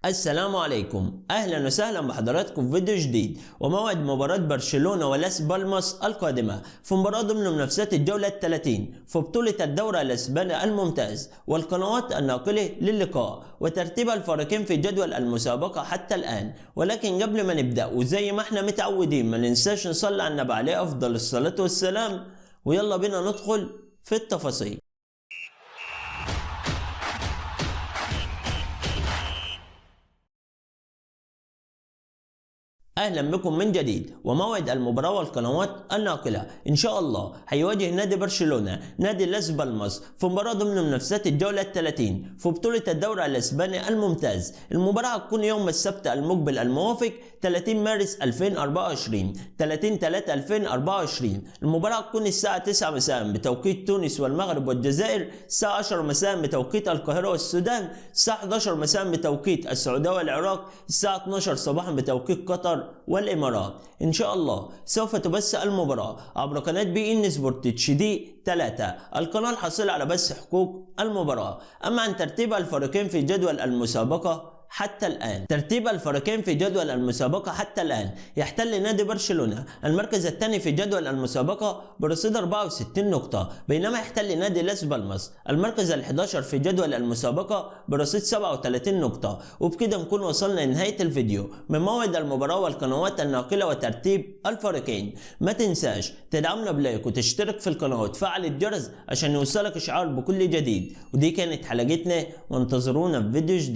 السلام عليكم، اهلا وسهلا بحضراتكم في فيديو جديد. وموعد مباراة برشلونة ولاس بالماس القادمة في مباراة ضمن منافسات الجولة الثلاثين في بطولة الدوري الاسباني الممتاز، والقنوات الناقلة للقاء وترتيب الفريقين في جدول المسابقة حتى الآن. ولكن قبل ما نبدأ وزي ما احنا متعودين ما ننساش نصلي على النبي عليه افضل الصلاة والسلام، ويلا بينا ندخل في التفاصيل. اهلا بكم من جديد. وموعد المباراه والقنوات الناقله ان شاء الله هيواجه نادي برشلونه نادي لاس بالماس في مباراه ضمن منافسات الجوله ال30 في بطوله الدوري الاسباني الممتاز. المباراه هتكون يوم السبت المقبل الموافق 30 مارس 2024 30/3/2024. المباراه هتكون الساعه 9 مساء بتوقيت تونس والمغرب والجزائر، الساعه 10 مساء بتوقيت القاهره والسودان، الساعه 11 مساء بتوقيت السعوديه والعراق، الساعه 12 صباحا بتوقيت قطر والامارات. ان شاء الله سوف تبث المباراه عبر قناه بي ان سبورت اتش دي 3، القناه الحاصله على بث حقوق المباراه. اما عن ترتيب الفريقين في جدول المسابقه حتى الآن، ترتيب الفريقين في جدول المسابقة حتى الآن: يحتل نادي برشلونة المركز الثاني في جدول المسابقة برصيد 64 نقطة، بينما يحتل نادي لاس بالماس المركز ال11 في جدول المسابقة برصيد 37 نقطة. وبكده نكون وصلنا لنهاية الفيديو من موعد المباراة والقنوات الناقلة وترتيب الفريقين. ما تنساش تدعمنا بلايك وتشترك في القناة وتفعل الجرس عشان يوصلك إشعار بكل جديد. ودي كانت حلقتنا، وانتظرونا في فيديو جديد.